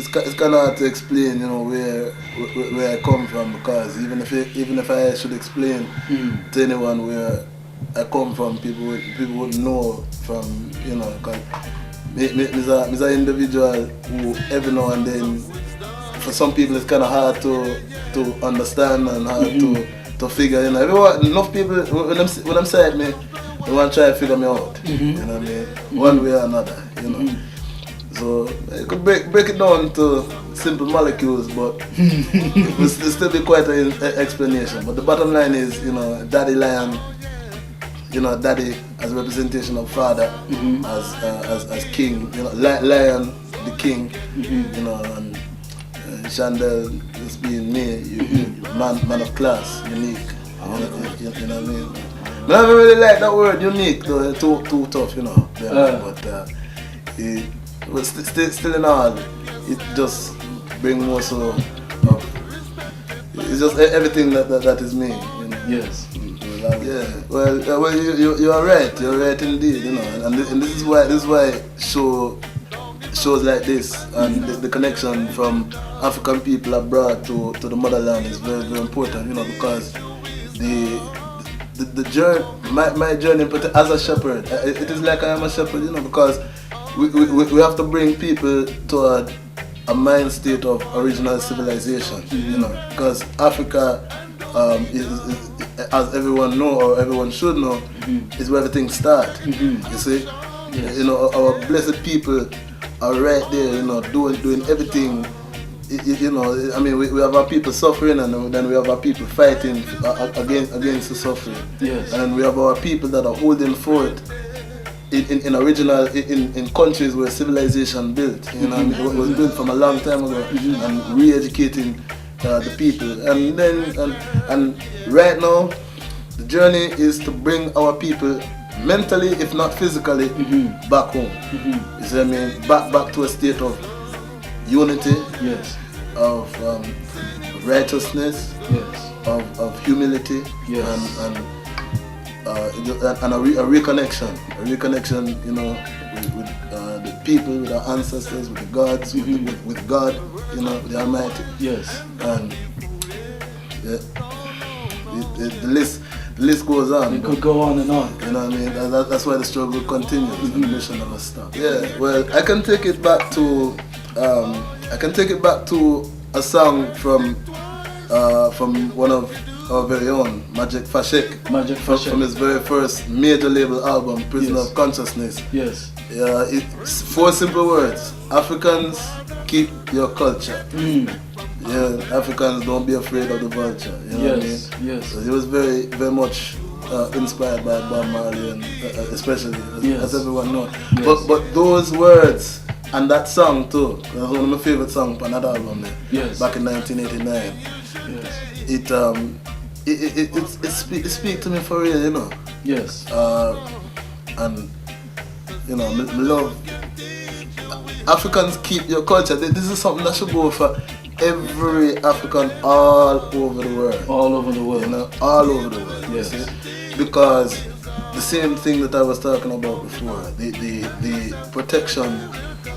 It's kind of hard to explain, you know, where I come from, because even if I should explain to anyone where I come from, people would know from, you know, because I'm an individual who every now and then, for some people it's kind of hard to understand and hard to figure, you know. Enough people, when I'm saying me, they want to try to figure me out, you know what I mean, one way or another, you know. So I could break it down to simple molecules, but it will still be quite an explanation. But the bottom line is, you know, Daddy Lion, you know, Daddy as a representation of father, as king, you know, Lion the king, you know, and Chandel just being me, man of class, unique, you know what I mean. But I don't really like that word unique though, too tough, you know. But still in all, it just brings more so of, it's just everything that is me, you know. Yes. Yeah. Well, you are right. You're right indeed, you know. And this is why shows like this and the connection from African people abroad to the motherland is very, very important, you know, because the journey, my journey as a shepherd, it is like I am a shepherd, you know, because we have to bring people toward a mind state of original civilization, you know, because Africa, is, as everyone know or everyone should know, is where everything starts. You see, you know, our blessed people are right there, you know, doing everything. You know, I mean, we have our people suffering, and then we have our people fighting against the suffering. Yes. And we have our people that are holding forth in countries where civilization built, you know, I mean, it was built from a long time ago, and re-educating the people. And then and right now, the journey is to bring our people mentally, if not physically, back home. You see what I mean? Back to a state of unity, yes, of righteousness, yes, of humility, yes, and a reconnection, you know, with the people, with our ancestors, with the gods, with God, you know, the Almighty. Yes. And the list goes on. It could go on and on. You know what I mean? That's why the struggle continues. And the mission never stops. Yeah. Well, I can take it back to a song from one of our very own, Magic Fashek. From his very first major label album, Prisoner of Consciousness. Yes. It's 4 simple words. Africans, keep your culture. Yeah, Africans, don't be afraid of the vulture. You know what I mean? Yes. So he was very, very much inspired by Bob Marley, and especially as everyone knows. Yes. But those words and that song too, that's one of my favorite songs on that album there. Yes. Back in 1989. Yes. It speaks to me for real, you know. Yes. And you know, I love Africans, keep your culture. This is something that should go for every African all over the world. All over the world. You know, all over the world. Yes. You see? Because the the same thing that I was talking about before. The protection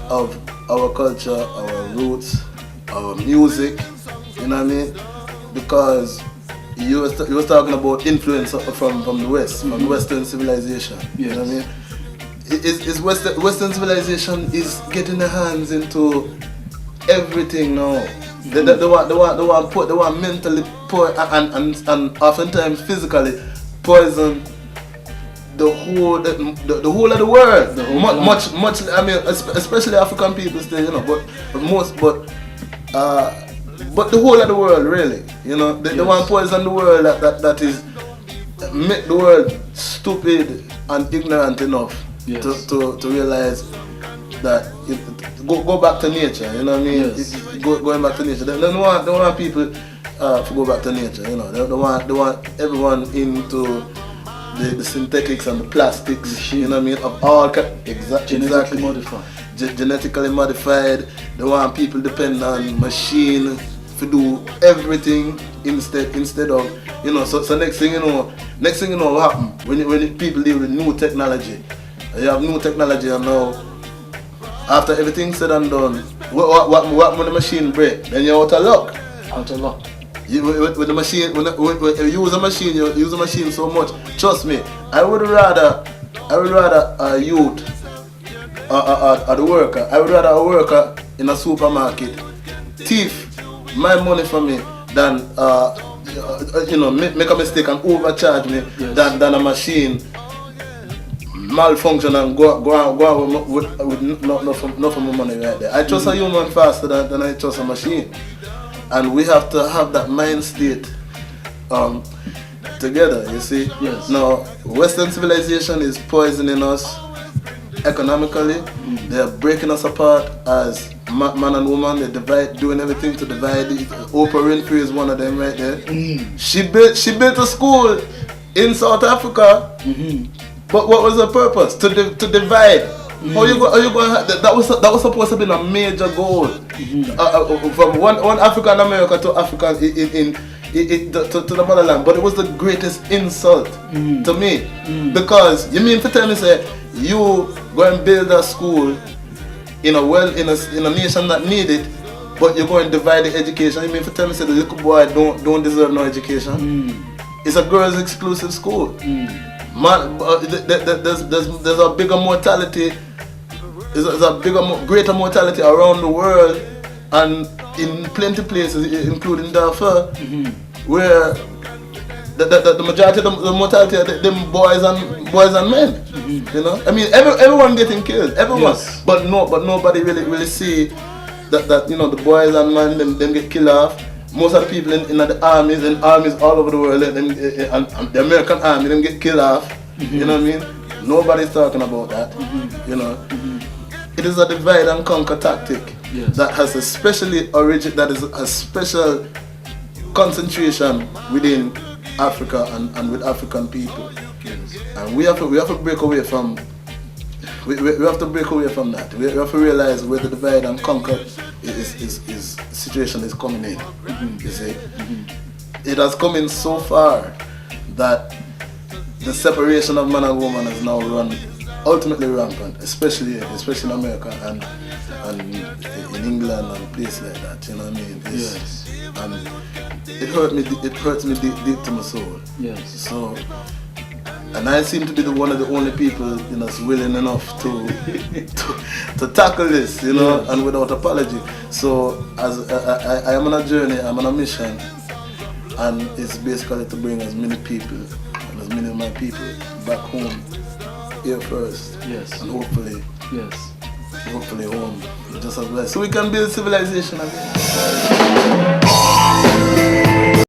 of our culture, our roots, our music. You know what I mean? Because you was talking about influence from the West, from Western civilization. Yes. You know what I mean? Is Western civilization is getting their hands into everything now. They want mentally and oftentimes physically poison the whole of the world. Much. I mean, especially African people still, you know, but the whole of the world, really. You know, they want to poison the world that is make the world stupid and ignorant enough to realize that go back to nature. You know what I mean? Yes. Going back to nature. They don't want people to go back to nature. You know, they want everyone into the synthetics and the plastics. You know what I mean? Of all genetically modified. Genetically modified. They want people depend on machine to do everything instead of, you know. So next thing you know what happens when people deal with new technology. You have new technology, and now after everything's said and done, what when the machine break? Then you're out of luck. Out of luck. With the machine, when you use a machine, you use a machine so much. Trust me, I would rather a youth or the worker. I would rather a worker in a supermarket thief my money from me than you know, make a mistake and overcharge me than a machine malfunction and go with not for my money right there. I trust a human faster than I trust a machine, and we have to have that mind state together. You see, now Western civilization is poisoning us economically. They are breaking us apart as man and woman. They divide, doing everything to divide it. Oprah Winfrey is one of them right there. She built a school in South Africa. But what was the purpose? To divide. How you going? That was supposed to be a major goal. From one African America to Africa to the motherland. But it was the greatest insult to me, because you mean to tell me say you go and build a school in a nation that need it, but you're going to divide the education. You mean to tell me say the little boy don't deserve no education? It's a girls' exclusive school. Man, there's a bigger mortality. There's a greater mortality around the world, and in plenty places, including Darfur, where the majority of the mortality are them boys and men. You know, I mean, everyone getting killed, everyone, but nobody really see that you know, the boys and men them get killed off. Most of the people in the armies all over the world, and the American army, them get killed off. You know what I mean? Nobody's talking about that. You know, it is a divide and conquer tactic that has a special concentration within Africa and with African people. And we have to break away from. We have to break away from that. We have to realize where the divide and conquer situation is coming in. You see, it has come in so far that the separation of man and woman has now run ultimately rampant, especially in America and in England and places like that. You know what I mean? And it hurts me deep to my soul. So. And I seem to be one of the only people, you know, willing enough to tackle this, you know, and without apology. So as I am on a journey, I'm on a mission, and it's basically to bring as many people and as many of my people back home here first, and hopefully home just as well, so we can build civilization again.